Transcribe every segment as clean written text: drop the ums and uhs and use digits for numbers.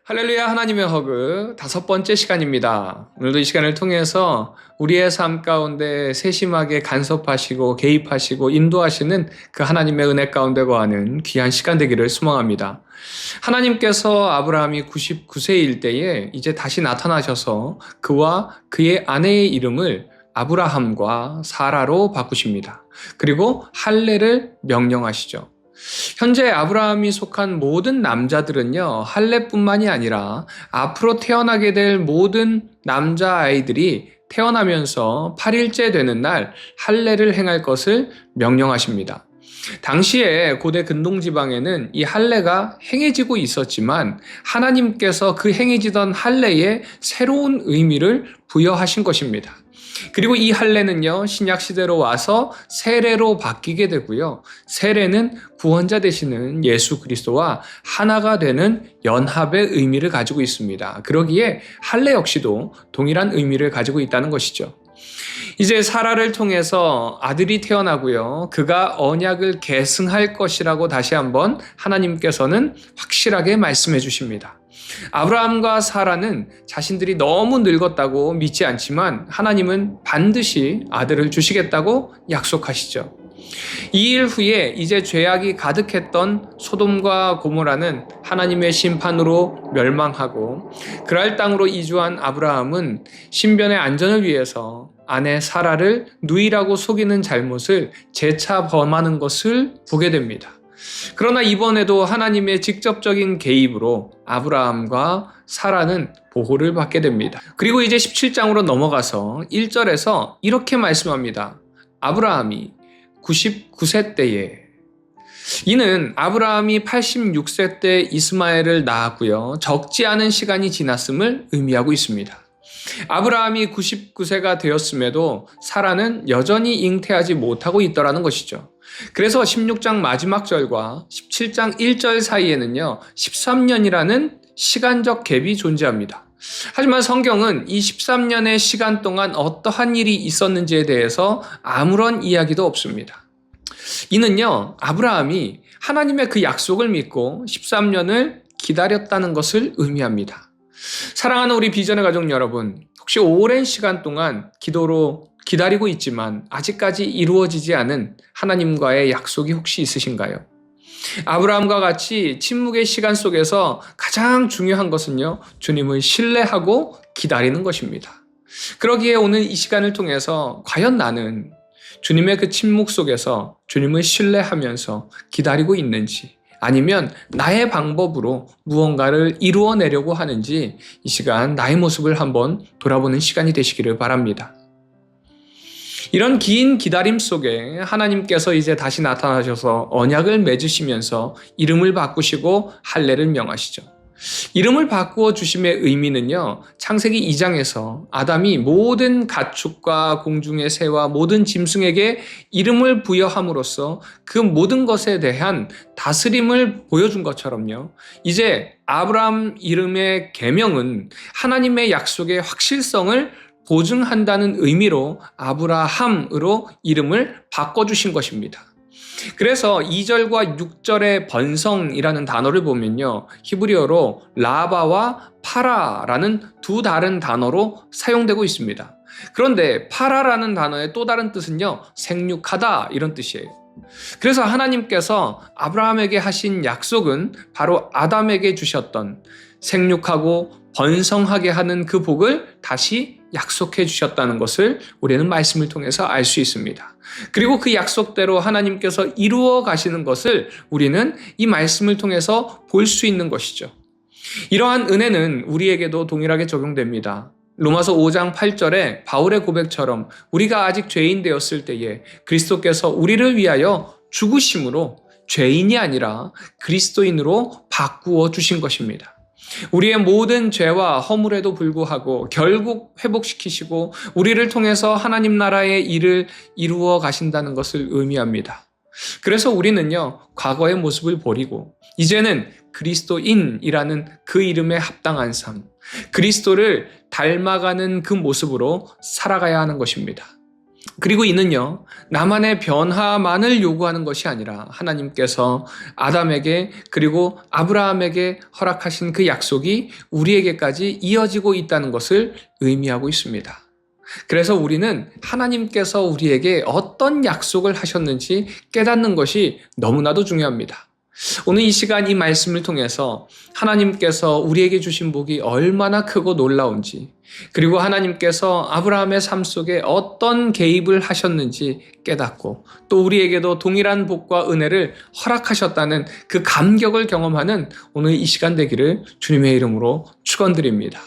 할렐루야, 하나님의 허그 5번째 시간입니다. 오늘도 이 시간을 통해서 우리의 삶 가운데 세심하게 간섭하시고 개입하시고 인도하시는 그 하나님의 은혜 가운데 거하는 귀한 시간 되기를 소망합니다. 하나님께서 아브라함이 99세일 때에 이제 다시 나타나셔서 그와 그의 아내의 이름을 아브라함과 사라로 바꾸십니다. 그리고 할례를 명령하시죠. 현재 아브라함이 속한 모든 남자들은요, 할례뿐만이 아니라 앞으로 태어나게 될 모든 남자아이들이 태어나면서 8일째 되는 날 할례를 행할 것을 명령하십니다. 당시에 고대 근동지방에는 이 할례가 행해지고 있었지만 하나님께서 그 행해지던 할례에 새로운 의미를 부여하신 것입니다. 그리고 이 할례는요, 신약 시대로 와서 세례로 바뀌게 되고요. 세례는 구원자 되시는 예수 그리스도와 하나가 되는 연합의 의미를 가지고 있습니다. 그러기에 할례 역시도 동일한 의미를 가지고 있다는 것이죠. 이제 사라를 통해서 아들이 태어나고요. 그가 언약을 계승할 것이라고 다시 한번 하나님께서는 확실하게 말씀해 주십니다. 아브라함과 사라는 자신들이 너무 늙었다고 믿지 않지만 하나님은 반드시 아들을 주시겠다고 약속하시죠. 이 일 후에 이제 죄악이 가득했던 소돔과 고모라는 하나님의 심판으로 멸망하고 그랄 땅으로 이주한 아브라함은 신변의 안전을 위해서 아내 사라를 누이라고 속이는 잘못을 재차 범하는 것을 보게 됩니다. 그러나 이번에도 하나님의 직접적인 개입으로 아브라함과 사라는 보호를 받게 됩니다. 그리고 이제 17장으로 넘어가서 1절에서 이렇게 말씀합니다. 아브라함이 99세 때에, 이는 아브라함이 86세 때 이스마엘을 낳았고요. 적지 않은 시간이 지났음을 의미하고 있습니다. 아브라함이 99세가 되었음에도 사라는 여전히 잉태하지 못하고 있더라는 것이죠. 그래서 16장 마지막 절과 17장 1절 사이에는요, 13년이라는 시간적 갭이 존재합니다. 하지만 성경은 이 13년의 시간 동안 어떠한 일이 있었는지에 대해서 아무런 이야기도 없습니다. 이는요, 아브라함이 하나님의 그 약속을 믿고 13년을 기다렸다는 것을 의미합니다. 사랑하는 우리 비전의 가족 여러분, 혹시 오랜 시간 동안 기도로 기다리고 있지만 아직까지 이루어지지 않은 하나님과의 약속이 혹시 있으신가요? 아브라함과 같이 침묵의 시간 속에서 가장 중요한 것은요, 주님을 신뢰하고 기다리는 것입니다. 그러기에 오늘 이 시간을 통해서 과연 나는 주님의 그 침묵 속에서 주님을 신뢰하면서 기다리고 있는지, 아니면 나의 방법으로 무언가를 이루어내려고 하는지 이 시간 나의 모습을 한번 돌아보는 시간이 되시기를 바랍니다. 이런 긴 기다림 속에 하나님께서 이제 다시 나타나셔서 언약을 맺으시면서 이름을 바꾸시고 할례를 명하시죠. 이름을 바꾸어 주심의 의미는요, 창세기 2장에서 아담이 모든 가축과 공중의 새와 모든 짐승에게 이름을 부여함으로써 그 모든 것에 대한 다스림을 보여준 것처럼요, 이제 아브라함 이름의 계명은 하나님의 약속의 확실성을 보증한다는 의미로 아브라함으로 이름을 바꿔주신 것입니다. 그래서 2절과 6절의 번성이라는 단어를 보면요, 히브리어로 라바와 파라라는 두 다른 단어로 사용되고 있습니다. 그런데 파라라는 단어의 또 다른 뜻은요, 생육하다 이런 뜻이에요. 그래서 하나님께서 아브라함에게 하신 약속은 바로 아담에게 주셨던 생육하고 번성하게 하는 그 복을 다시 약속해 주셨다는 것을 우리는 말씀을 통해서 알 수 있습니다. 그리고 그 약속대로 하나님께서 이루어 가시는 것을 우리는 이 말씀을 통해서 볼 수 있는 것이죠. 이러한 은혜는 우리에게도 동일하게 적용됩니다. 로마서 5장 8절에 바울의 고백처럼 우리가 아직 죄인 되었을 때에 그리스도께서 우리를 위하여 죽으심으로 죄인이 아니라 그리스도인으로 바꾸어 주신 것입니다. 우리의 모든 죄와 허물에도 불구하고 결국 회복시키시고 우리를 통해서 하나님 나라의 일을 이루어 가신다는 것을 의미합니다. 그래서 우리는요, 과거의 모습을 버리고 이제는 그리스도인이라는 그 이름에 합당한 삶, 그리스도를 닮아가는 그 모습으로 살아가야 하는 것입니다. 그리고 이는요, 나만의 변화만을 요구하는 것이 아니라 하나님께서 아담에게 그리고 아브라함에게 허락하신 그 약속이 우리에게까지 이어지고 있다는 것을 의미하고 있습니다. 그래서 우리는 하나님께서 우리에게 어떤 약속을 하셨는지 깨닫는 것이 너무나도 중요합니다. 오늘 이 시간 이 말씀을 통해서 하나님께서 우리에게 주신 복이 얼마나 크고 놀라운지, 그리고 하나님께서 아브라함의 삶 속에 어떤 개입을 하셨는지 깨닫고 또 우리에게도 동일한 복과 은혜를 허락하셨다는 그 감격을 경험하는 오늘 이 시간 되기를 주님의 이름으로 축원드립니다.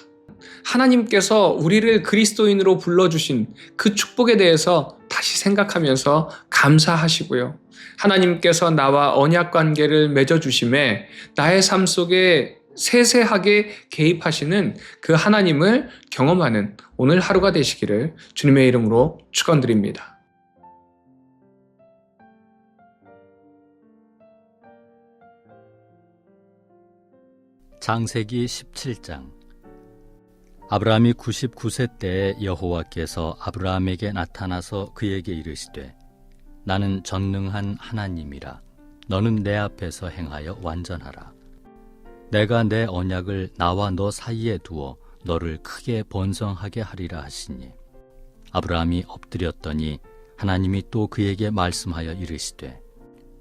하나님께서 우리를 그리스도인으로 불러주신 그 축복에 대해서 다시 생각하면서 감사하시고요. 하나님께서 나와 언약 관계를 맺어주심에 나의 삶 속에 세세하게 개입하시는 그 하나님을 경험하는 오늘 하루가 되시기를 주님의 이름으로 축원드립니다. 창세기 17장. 아브라함이 99세 때에 여호와께서 아브라함에게 나타나서 그에게 이르시되 나는 전능한 하나님이라. 너는 내 앞에서 행하여 완전하라. 내가 내 언약을 나와 너 사이에 두어 너를 크게 번성하게 하리라 하시니 아브라함이 엎드렸더니 하나님이 또 그에게 말씀하여 이르시되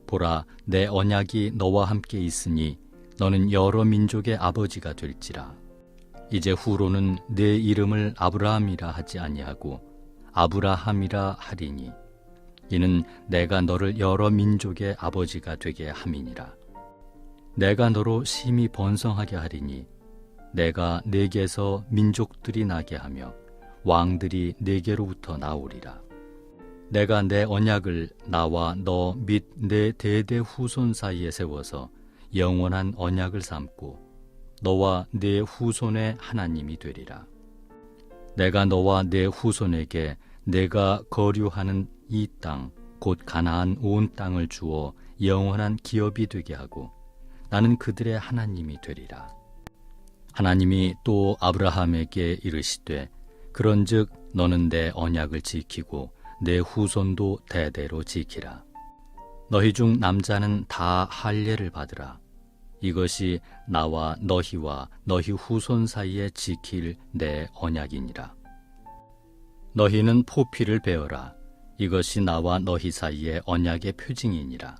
보라, 내 언약이 너와 함께 있으니 너는 여러 민족의 아버지가 될지라. 이제 후로는 내 이름을 아브라함이라 하지 아니하고 아브라함이라 하리니 이는 내가 너를 여러 민족의 아버지가 되게 함이니라. 내가 너로 심히 번성하게 하리니 내가 네게서 민족들이 나게 하며 왕들이 네게로부터 나오리라. 내가 내 언약을 나와 너 및 내 대대 후손 사이에 세워서 영원한 언약을 삼고 너와 네 후손의 하나님이 되리라. 내가 너와 네 후손에게 내가 거류하는 이 땅 곧 가나안 온 땅을 주어 영원한 기업이 되게 하고 나는 그들의 하나님이 되리라. 하나님이 또 아브라함에게 이르시되 그런즉 너는 내 언약을 지키고 내 후손도 대대로 지키라. 너희 중 남자는 다 할례를 받으라. 이것이 나와 너희와 너희 후손 사이에 지킬 내 언약이니라. 너희는 포피를 베어라. 이것이 나와 너희 사이의 언약의 표징이니라.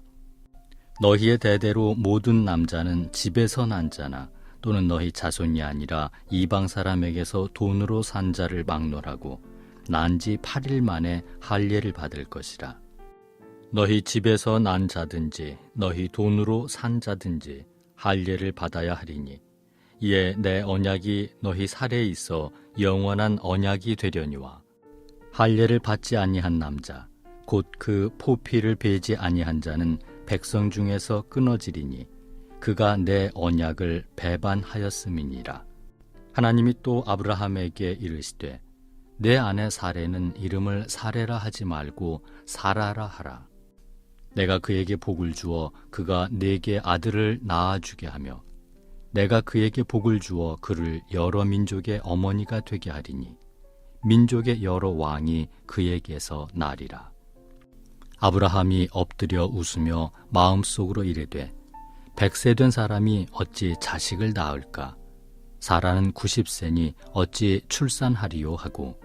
너희의 대대로 모든 남자는 집에서 난 자나 또는 너희 자손이 아니라 이방 사람에게서 돈으로 산 자를 막론하고 난 지 8일 만에 할례를 받을 것이라. 너희 집에서 난 자든지 너희 돈으로 산 자든지 할례를 받아야 하리니 이에 내 언약이 너희 살에 있어 영원한 언약이 되려니와 할례를 받지 아니한 남자 곧 그 포피를 베지 아니한 자는 백성 중에서 끊어지리니 그가 내 언약을 배반하였음이니라. 하나님이 또 아브라함에게 이르시되 내 아내 사레는 이름을 사레라 하지 말고 사라라 하라. 내가 그에게 복을 주어 그가 네게 아들을 낳아주게 하며 내가 그에게 복을 주어 그를 여러 민족의 어머니가 되게 하리니 민족의 여러 왕이 그에게서 나리라. 아브라함이 엎드려 웃으며 마음속으로 이르되 100세 된 사람이 어찌 자식을 낳을까? 사라는 90세니 어찌 출산하리요 하고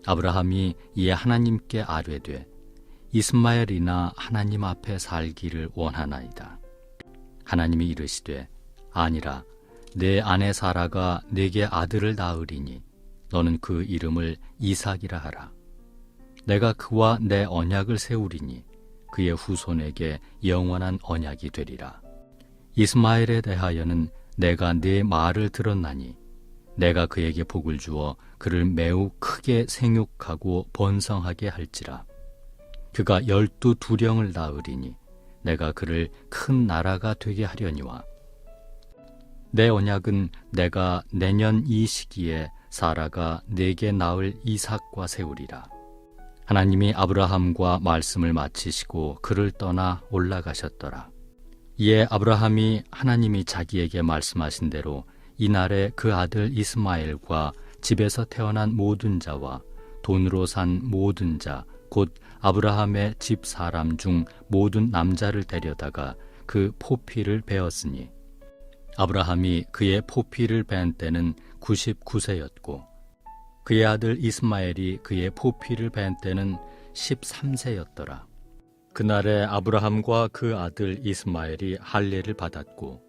아브라함이 이에 하나님께 아뢰되 이스마엘이나 하나님 앞에 살기를 원하나이다. 하나님이 이르시되 아니라 내 아내 사라가 네게 아들을 낳으리니 너는 그 이름을 이삭이라 하라. 내가 그와 내 언약을 세우리니 그의 후손에게 영원한 언약이 되리라. 이스마엘에 대하여는 내가 네 말을 들었나니 내가 그에게 복을 주어 그를 매우 크게 생육하고 번성하게 할지라. 그가 12두령을 낳으리니 내가 그를 큰 나라가 되게 하려니와 내 언약은 내가 내년 이 시기에 사라가 네게 낳을 이삭과 세우리라. 하나님이 아브라함과 말씀을 마치시고 그를 떠나 올라가셨더라. 이에 아브라함이 하나님이 자기에게 말씀하신 대로 이날에 그 아들 이스마엘과 집에서 태어난 모든 자와 돈으로 산 모든 자 곧 아브라함의 집 사람 중 모든 남자를 데려다가 그 포피를 베었으니 아브라함이 그의 포피를 벤 때는 99세였고 그의 아들 이스마엘이 그의 포피를 벤 때는 13세였더라. 그날에 아브라함과 그 아들 이스마엘이 할례를 받았고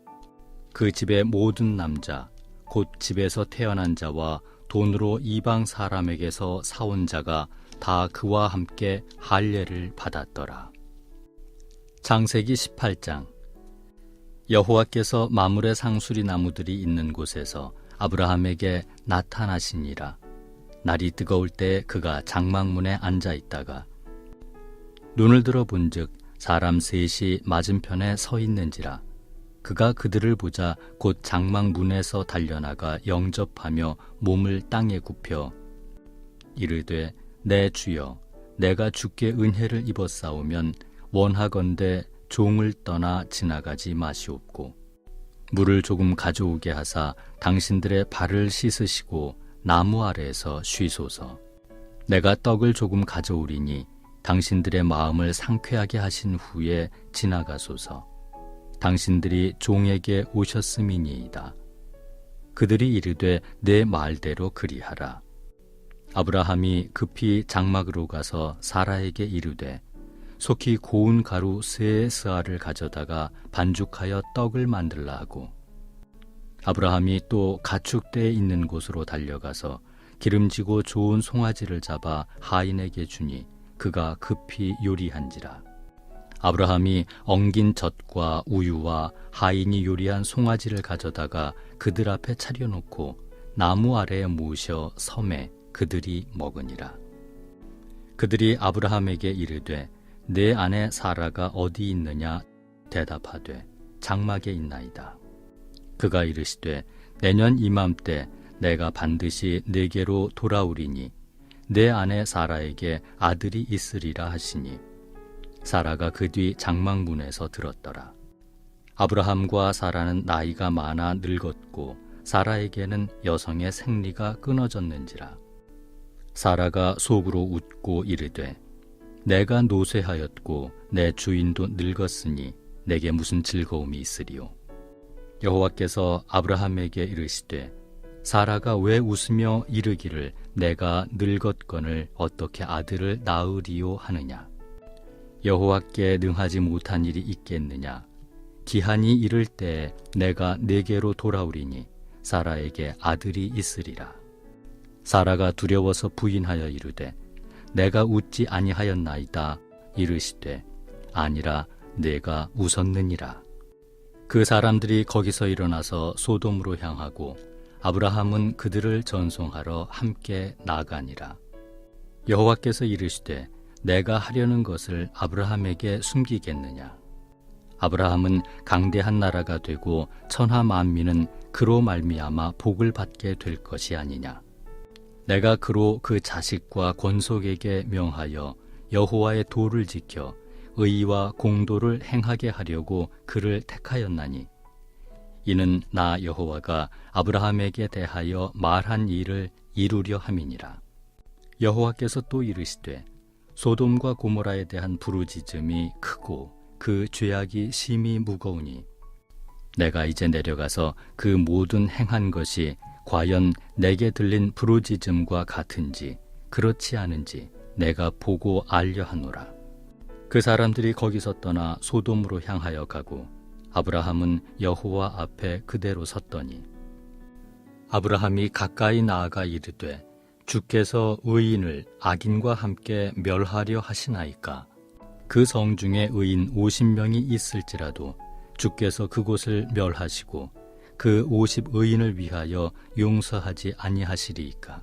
그 집의 모든 남자 곧 집에서 태어난 자와 돈으로 이방 사람에게서 사온 자가 다 그와 함께 할례를 받았더라. 창세기 18장. 여호와께서 마므레 상수리 나무들이 있는 곳에서 아브라함에게 나타나시니라. 날이 뜨거울 때 그가 장막문에 앉아 있다가 눈을 들어 본즉 사람 셋이 맞은편에 서 있는지라. 그가 그들을 보자 곧 장막문에서 달려나가 영접하며 몸을 땅에 굽혀 이르되 내 주여 내가 주께 은혜를 입었사오면 원하건대 종을 떠나 지나가지 마시옵고 물을 조금 가져오게 하사 당신들의 발을 씻으시고 나무 아래에서 쉬소서. 내가 떡을 조금 가져오리니 당신들의 마음을 상쾌하게 하신 후에 지나가소서. 당신들이 종에게 오셨음이니이다. 그들이 이르되 내 말대로 그리하라. 아브라함이 급히 장막으로 가서 사라에게 이르되 속히 고운 가루 세 스아를 가져다가 반죽하여 떡을 만들라 하고 아브라함이 또 가축대에 있는 곳으로 달려가서 기름지고 좋은 송아지를 잡아 하인에게 주니 그가 급히 요리한지라. 아브라함이 엉긴 젖과 우유와 하인이 요리한 송아지를 가져다가 그들 앞에 차려놓고 나무 아래에 모셔 섬에 그들이 먹으니라. 그들이 아브라함에게 이르되 내 아내 사라가 어디 있느냐 대답하되 장막에 있나이다. 그가 이르시되 내년 이맘때 내가 반드시 내게로 돌아오리니 내 아내 사라에게 아들이 있으리라 하시니 사라가 그 뒤 장막문에서 들었더라. 아브라함과 사라는 나이가 많아 늙었고 사라에게는 여성의 생리가 끊어졌는지라. 사라가 속으로 웃고 이르되 내가 노쇠하였고 내 주인도 늙었으니 내게 무슨 즐거움이 있으리요. 여호와께서 아브라함에게 이르시되 사라가 왜 웃으며 이르기를 내가 늙었거늘 어떻게 아들을 낳으리요 하느냐. 여호와께 능하지 못한 일이 있겠느냐. 기한이 이를 때 내가 내게로 돌아오리니 사라에게 아들이 있으리라. 사라가 두려워서 부인하여 이르되 내가 웃지 아니하였나이다. 이르시되 아니라 내가 웃었느니라. 그 사람들이 거기서 일어나서 소돔으로 향하고 아브라함은 그들을 전송하러 함께 나가니라. 여호와께서 이르시되 내가 하려는 것을 아브라함에게 숨기겠느냐. 아브라함은 강대한 나라가 되고 천하 만민은 그로 말미암아 복을 받게 될 것이 아니냐. 내가 그로 그 자식과 권속에게 명하여 여호와의 도를 지켜 의와 공도를 행하게 하려고 그를 택하였나니 이는 나 여호와가 아브라함에게 대하여 말한 일을 이루려 함이니라. 여호와께서 또 이르시되 소돔과 고모라에 대한 부르짖음이 크고 그 죄악이 심히 무거우니 내가 이제 내려가서 그 모든 행한 것이 과연 내게 들린 부르짖음과 같은지 그렇지 않은지 내가 보고 알려 하노라. 그 사람들이 거기서 떠나 소돔으로 향하여 가고 아브라함은 여호와 앞에 그대로 섰더니 아브라함이 가까이 나아가 이르되 주께서 의인을 악인과 함께 멸하려 하시나이까. 그 성 중에 의인 50명이 있을지라도 주께서 그곳을 멸하시고 그 50의인을 위하여 용서하지 아니하시리이까.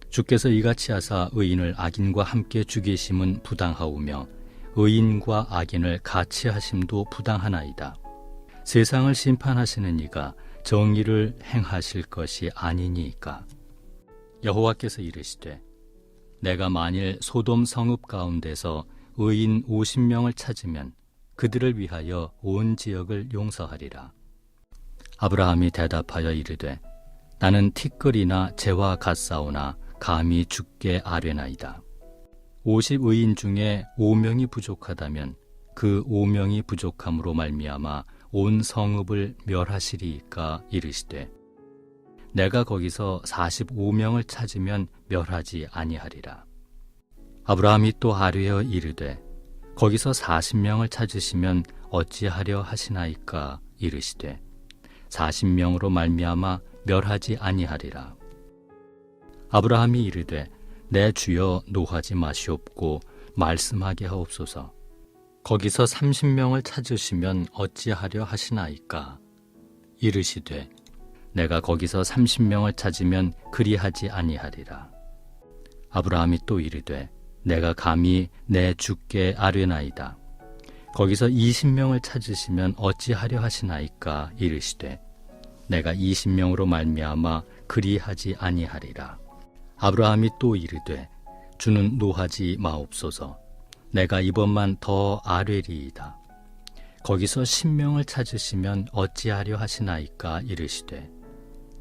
주께서 이같이 하사 의인을 악인과 함께 죽이심은 부당하오며 의인과 악인을 같이 하심도 부당하나이다. 세상을 심판하시는 이가 정의를 행하실 것이 아니니이까. 여호와께서 이르시되 내가 만일 소돔 성읍 가운데서 의인 50명을 찾으면 그들을 위하여 온 지역을 용서하리라. 아브라함이 대답하여 이르되 나는 티끌이나 재와 같사오나 감히 죽게 아뢰나이다. 50의인 중에 5명이 부족하다면 그 5명이 부족함으로 말미암아 온 성읍을 멸하시리이까 이르시되 내가 거기서 45명을 찾으면 멸하지 아니하리라. 아브라함이 또 아뢰어 이르되 거기서 40명을 찾으시면 어찌하려 하시나이까 이르시되 40명으로 말미암아 멸하지 아니하리라. 아브라함이 이르되 내 주여 노하지 마시옵고 말씀하게 하옵소서. 거기서 30명을 찾으시면 어찌하려 하시나이까 이르시되 내가 거기서 30명을 찾으면 그리하지 아니하리라. 아브라함이 또 이르되 내가 감히 내 주께 아뢰나이다. 거기서 20명을 찾으시면 어찌하려 하시나이까 이르시되 내가 20명으로 말미암아 그리하지 아니하리라. 아브라함이 또 이르되 주는 노하지 마옵소서. 내가 이번만 더 아뢰리이다. 거기서 10명을 찾으시면 어찌하려 하시나이까 이르시되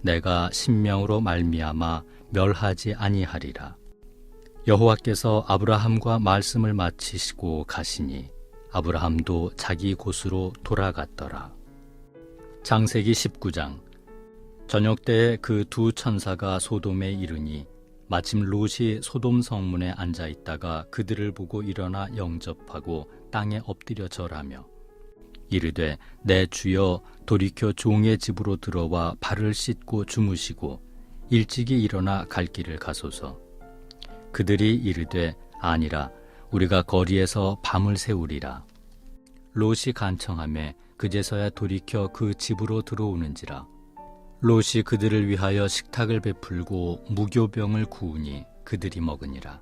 내가 10명으로 말미암아 멸하지 아니하리라. 여호와께서 아브라함과 말씀을 마치시고 가시니 아브라함도 자기 곳으로 돌아갔더라. 창세기 19장. 저녁 때에 그 두 천사가 소돔에 이르니 마침 롯이 소돔 성문에 앉아 있다가 그들을 보고 일어나 영접하고 땅에 엎드려 절하며 이르되 내 주여 돌이켜 종의 집으로 들어와 발을 씻고 주무시고 일찍이 일어나 갈 길을 가소서. 그들이 이르되 아니라 우리가 거리에서 밤을 새우리라. 롯이 간청하매 그제서야 돌이켜 그 집으로 들어오는지라. 롯이 그들을 위하여 식탁을 베풀고 무교병을 구우니 그들이 먹으니라.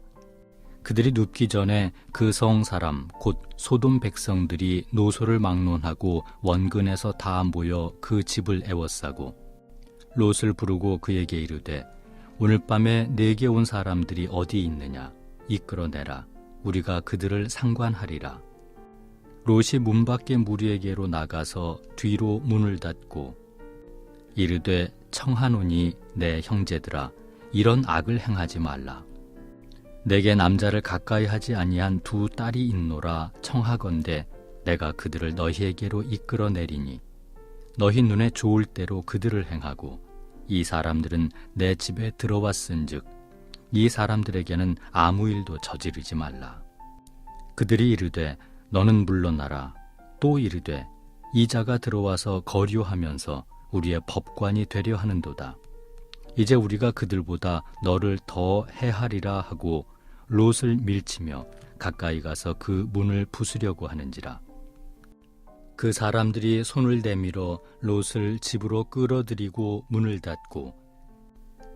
그들이 눕기 전에 그 성 사람 곧 소돔 백성들이 노소를 막론하고 원근에서 다 모여 그 집을 애워싸고 롯을 부르고 그에게 이르되 오늘 밤에 내게 온 사람들이 어디 있느냐 이끌어내라. 우리가 그들을 상관하리라. 롯이 문 밖에 무리에게로 나가서 뒤로 문을 닫고 이르되 청하노니 내 형제들아 이런 악을 행하지 말라. 내게 남자를 가까이 하지 아니한 두 딸이 있노라 청하건대 내가 그들을 너희에게로 이끌어내리니 너희 눈에 좋을 대로 그들을 행하고 이 사람들은 내 집에 들어왔은즉 이 사람들에게는 아무 일도 저지르지 말라. 그들이 이르되 너는 물러나라. 또 이르되 이 자가 들어와서 거류하면서 우리의 법관이 되려 하는도다. 이제 우리가 그들보다 너를 더 해하리라 하고 롯을 밀치며 가까이 가서 그 문을 부수려고 하는지라. 그 사람들이 손을 내밀어 롯을 집으로 끌어들이고 문을 닫고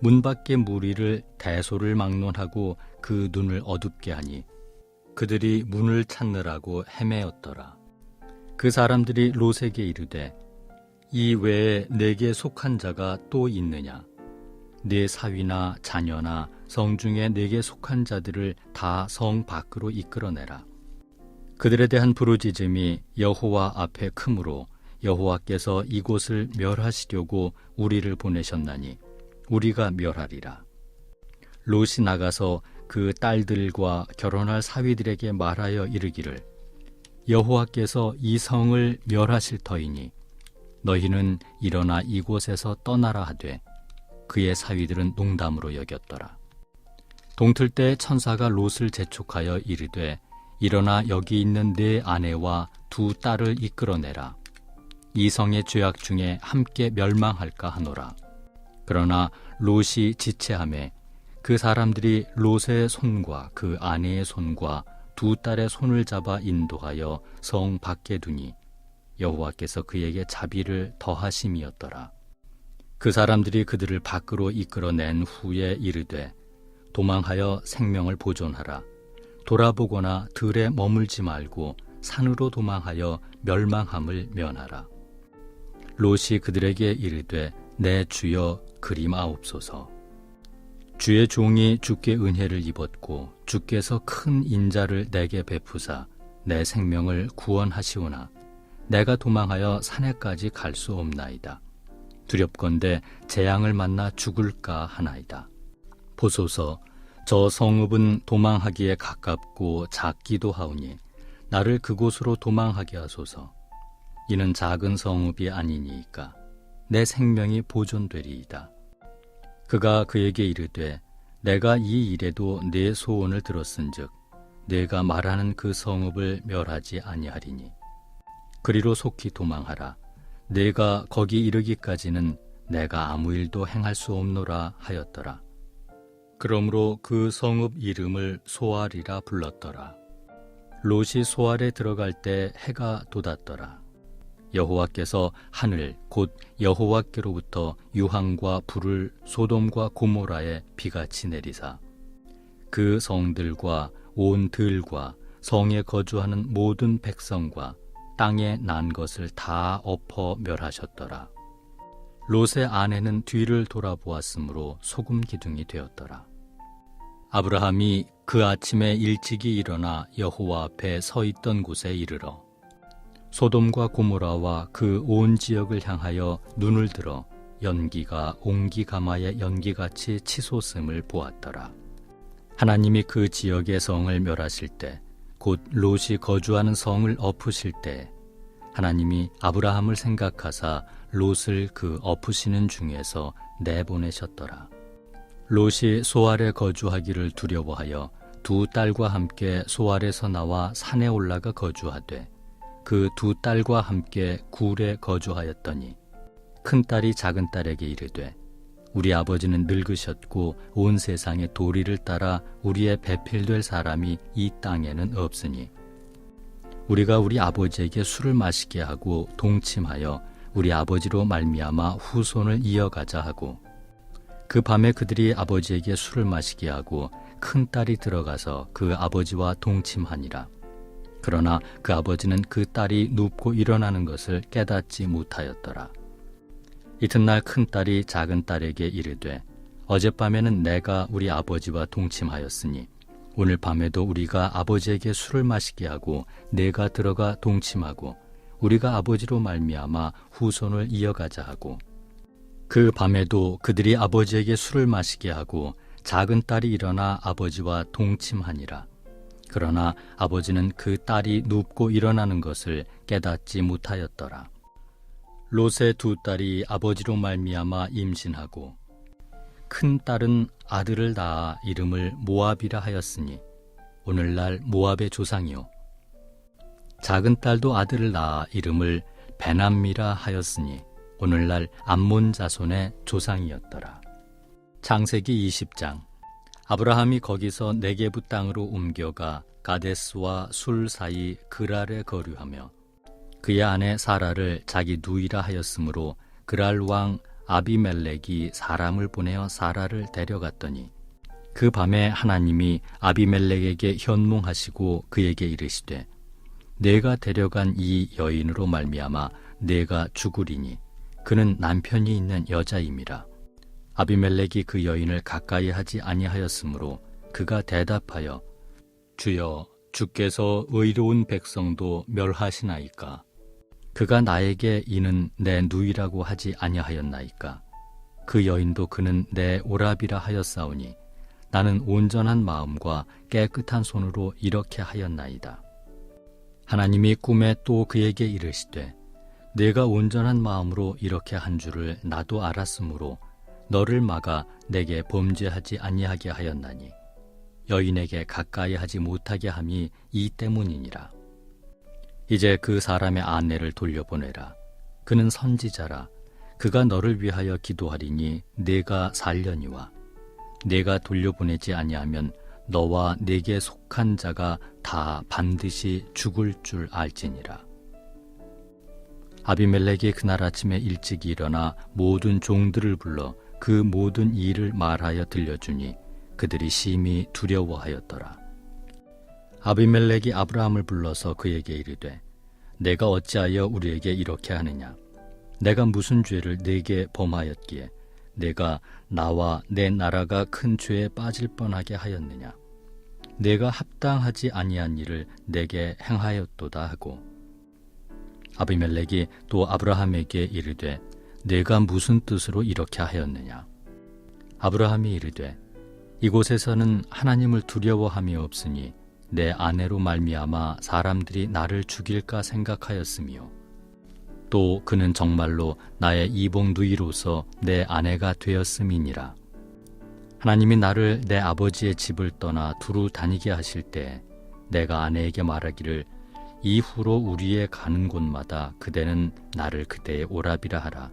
문 밖의 무리를 대소를 막론하고 그 눈을 어둡게 하니 그들이 문을 찾느라고 헤매었더라. 그 사람들이 롯에게 이르되 이 외에 내게 속한 자가 또 있느냐? 네 사위나 자녀나 성중에 내게 속한 자들을 다 성 밖으로 이끌어내라. 그들에 대한 부르짖음이 여호와 앞에 크므로 여호와께서 이곳을 멸하시려고 우리를 보내셨나니 우리가 멸하리라. 롯이 나가서 그 딸들과 결혼할 사위들에게 말하여 이르기를 여호와께서 이 성을 멸하실 터이니 너희는 일어나 이곳에서 떠나라 하되 그의 사위들은 농담으로 여겼더라. 동틀 때 천사가 롯을 재촉하여 이르되 일어나 여기 있는 네 아내와 두 딸을 이끌어내라. 이 성의 죄악 중에 함께 멸망할까 하노라. 그러나 롯이 지체하매 그 사람들이 롯의 손과 그 아내의 손과 두 딸의 손을 잡아 인도하여 성 밖에 두니 여호와께서 그에게 자비를 더하심이었더라. 그 사람들이 그들을 밖으로 이끌어낸 후에 이르되 도망하여 생명을 보존하라. 돌아보거나 들에 머물지 말고 산으로 도망하여 멸망함을 면하라. 롯이 그들에게 이르되 내 주여 그림하옵소서. 주의 종이 주께 은혜를 입었고 주께서 큰 인자를 내게 베푸사 내 생명을 구원하시오나 내가 도망하여 산에까지 갈 수 없나이다. 두렵건대 재앙을 만나 죽을까 하나이다. 보소서 저 성읍은 도망하기에 가깝고 작기도 하오니 나를 그곳으로 도망하게 하소서. 이는 작은 성읍이 아니니이까 내 생명이 보존되리이다. 그가 그에게 이르되 내가 이 일에도 네 소원을 들었은즉 내가 말하는 그 성읍을 멸하지 아니하리니 그리로 속히 도망하라. 내가 거기 이르기까지는 내가 아무 일도 행할 수 없노라 하였더라. 그러므로 그 성읍 이름을 소알이라 불렀더라. 롯이 소알에 들어갈 때 해가 돋았더라. 여호와께서 하늘 곧 여호와께로부터 유황과 불을 소돔과 고모라에 비같이 내리사 그 성들과 온 들과 성에 거주하는 모든 백성과 땅에 난 것을 다 엎어 멸하셨더라. 롯의 아내는 뒤를 돌아보았으므로 소금 기둥이 되었더라. 아브라함이 그 아침에 일찍이 일어나 여호와 앞에 서 있던 곳에 이르러 소돔과 고모라와 그 온 지역을 향하여 눈을 들어 연기가 옹기가마의 연기같이 치솟음을 보았더라. 하나님이 그 지역의 성을 멸하실 때 곧 롯이 거주하는 성을 엎으실 때 하나님이 아브라함을 생각하사 롯을 그 엎으시는 중에서 내보내셨더라. 롯이 소알에 거주하기를 두려워하여 두 딸과 함께 소알에서 나와 산에 올라가 거주하되 그 두 딸과 함께 굴에 거주하였더니 큰 딸이 작은 딸에게 이르되 우리 아버지는 늙으셨고 온 세상의 도리를 따라 우리의 배필될 사람이 이 땅에는 없으니 우리가 우리 아버지에게 술을 마시게 하고 동침하여 우리 아버지로 말미암아 후손을 이어가자 하고 그 밤에 그들이 아버지에게 술을 마시게 하고 큰 딸이 들어가서 그 아버지와 동침하니라. 그러나 그 아버지는 그 딸이 눕고 일어나는 것을 깨닫지 못하였더라. 이튿날 큰 딸이 작은 딸에게 이르되 어젯밤에는 내가 우리 아버지와 동침하였으니 오늘 밤에도 우리가 아버지에게 술을 마시게 하고 내가 들어가 동침하고 우리가 아버지로 말미암아 후손을 이어가자 하고 그 밤에도 그들이 아버지에게 술을 마시게 하고 작은 딸이 일어나 아버지와 동침하니라. 그러나 아버지는 그 딸이 눕고 일어나는 것을 깨닫지 못하였더라. 롯의 두 딸이 아버지로 말미암아 임신하고 큰 딸은 아들을 낳아 이름을 모압이라 하였으니 오늘날 모압의 조상이요 작은 딸도 아들을 낳아 이름을 베남미라 하였으니 오늘날 암몬 자손의 조상이었더라. 창세기 20장. 아브라함이 거기서 네게부 땅으로 옮겨가 가데스와 술 사이 그랄에 거류하며 그의 아내 사라를 자기 누이라 하였으므로 그랄 왕 아비멜렉이 사람을 보내어 사라를 데려갔더니 그 밤에 하나님이 아비멜렉에게 현몽하시고 그에게 이르시되 내가 데려간 이 여인으로 말미암아 내가 죽으리니 그는 남편이 있는 여자임이라. 아비멜렉이 그 여인을 가까이 하지 아니하였으므로 그가 대답하여 주여 주께서 의로운 백성도 멸하시나이까. 그가 나에게 이는 내 누이라고 하지 아니하였나이까. 그 여인도 그는 내 오라비라 하였사오니 나는 온전한 마음과 깨끗한 손으로 이렇게 하였나이다. 하나님이 꿈에 또 그에게 이르시되 내가 온전한 마음으로 이렇게 한 줄을 나도 알았으므로 너를 막아 내게 범죄하지 아니하게 하였나니 여인에게 가까이 하지 못하게 함이 이 때문이니라. 이제 그 사람의 아내를 돌려보내라. 그는 선지자라. 그가 너를 위하여 기도하리니 내가 살려니와 내가 돌려보내지 아니하면 너와 내게 속한 자가 다 반드시 죽을 줄 알지니라. 아비멜렉이 그날 아침에 일찍 일어나 모든 종들을 불러 그 모든 일을 말하여 들려주니 그들이 심히 두려워하였더라. 아비멜렉이 아브라함을 불러서 그에게 이르되 내가 어찌하여 우리에게 이렇게 하느냐? 내가 무슨 죄를 네게 범하였기에 내가 나와 내 나라가 큰 죄에 빠질 뻔하게 하였느냐? 내가 합당하지 아니한 일을 내게 행하였도다 하고 아비멜렉이 또 아브라함에게 이르되 내가 무슨 뜻으로 이렇게 하였느냐? 아브라함이 이르되 이곳에서는 하나님을 두려워함이 없으니 내 아내로 말미암아 사람들이 나를 죽일까 생각하였으며 또 그는 정말로 나의 이복 누이로서 내 아내가 되었음이니라. 하나님이 나를 내 아버지의 집을 떠나 두루 다니게 하실 때 내가 아내에게 말하기를 이후로 우리의 가는 곳마다 그대는 나를 그대의 오라비라 하라.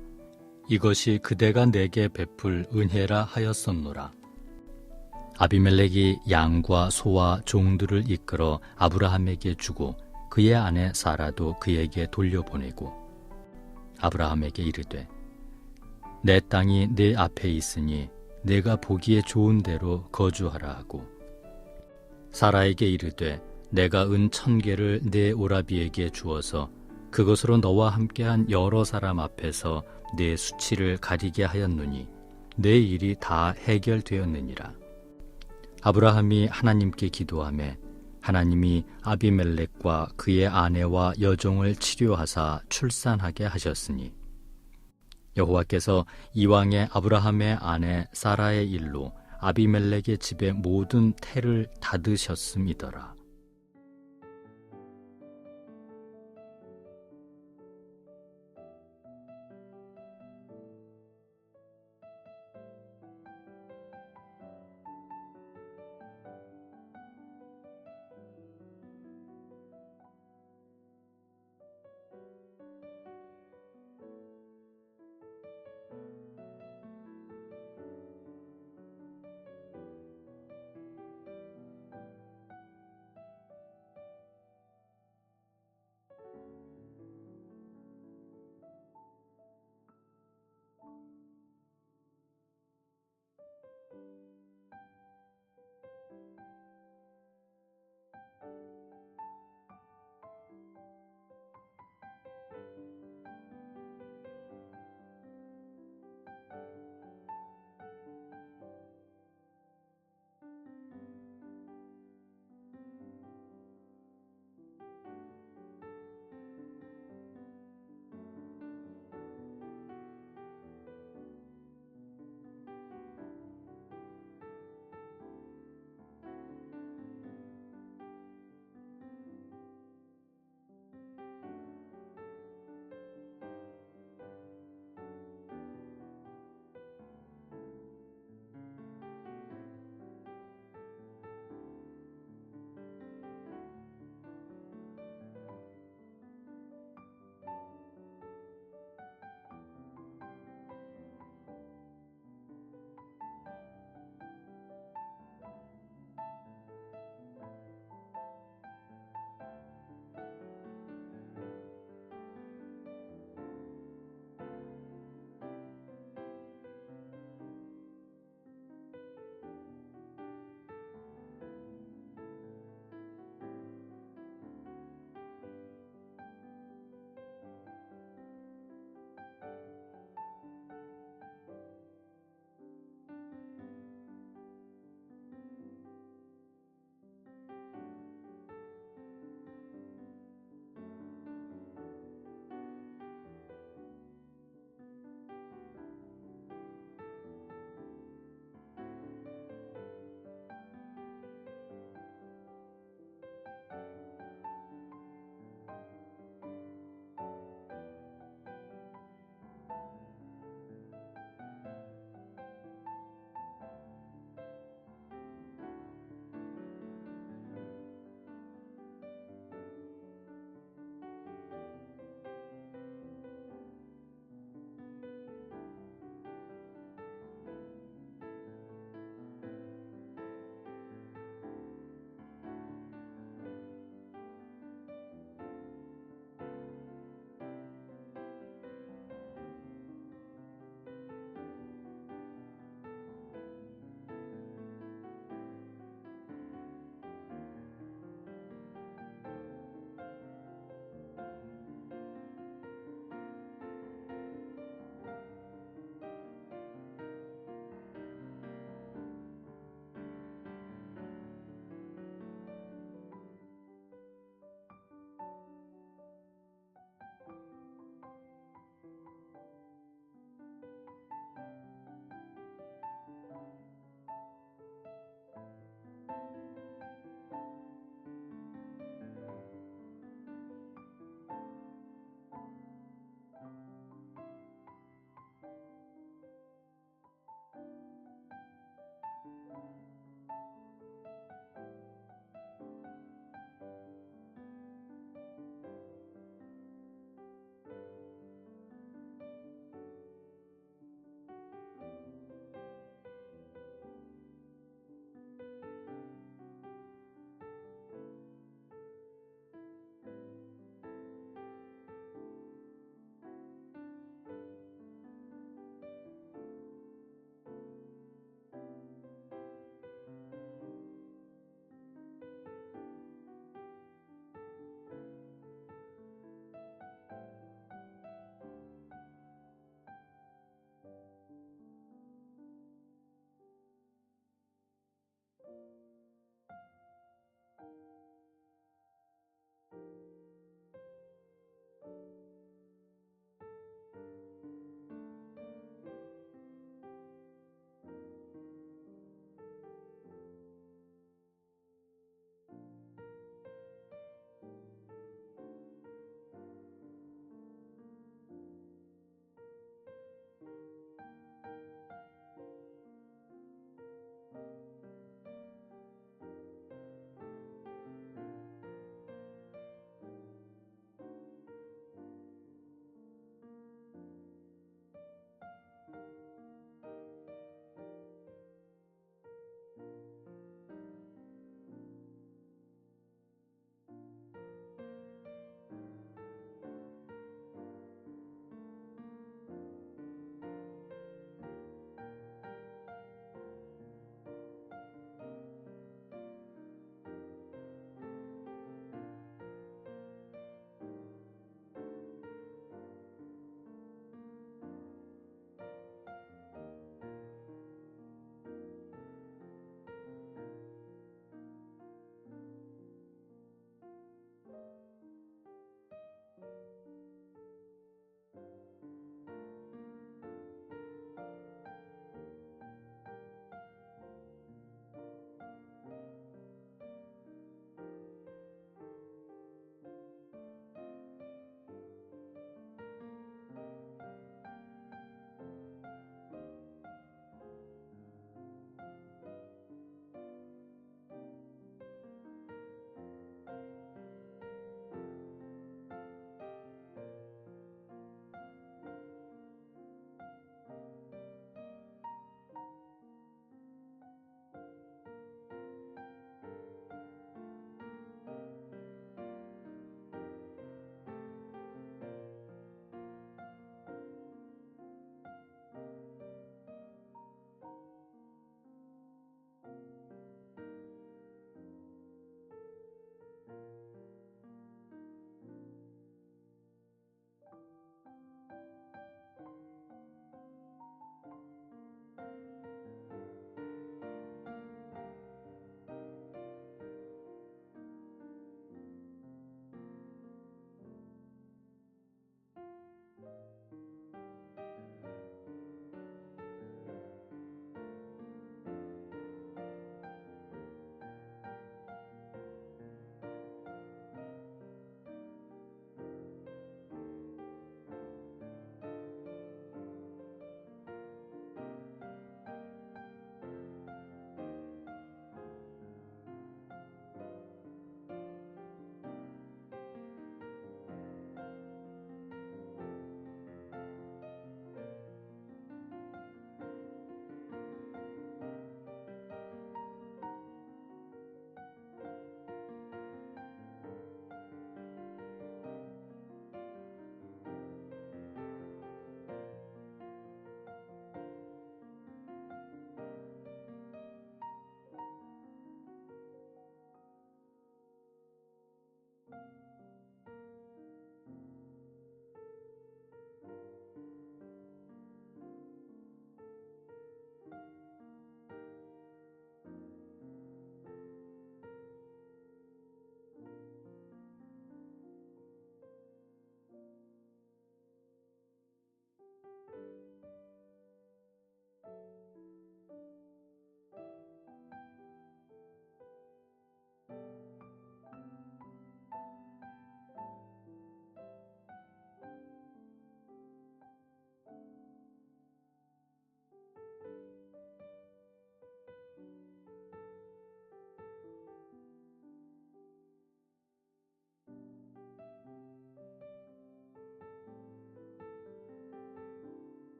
이것이 그대가 내게 베풀 은혜라 하였었노라. 아비멜렉이 양과 소와 종들을 이끌어 아브라함에게 주고 그의 아내 사라도 그에게 돌려보내고 아브라함에게 이르되 내 땅이 내 앞에 있으니 내가 보기에 좋은 대로 거주하라 하고 사라에게 이르되 내가 은 1,000개를 내 오라비에게 주어서 그것으로 너와 함께한 여러 사람 앞에서 내 수치를 가리게 하였노니 내 일이 다 해결되었느니라. 아브라함이 하나님께 기도하매 하나님이 아비멜렉과 그의 아내와 여종을 치료하사 출산하게 하셨으니 여호와께서 이왕에 아브라함의 아내 사라의 일로 아비멜렉의 집의 모든 태를 닫으셨음이더라.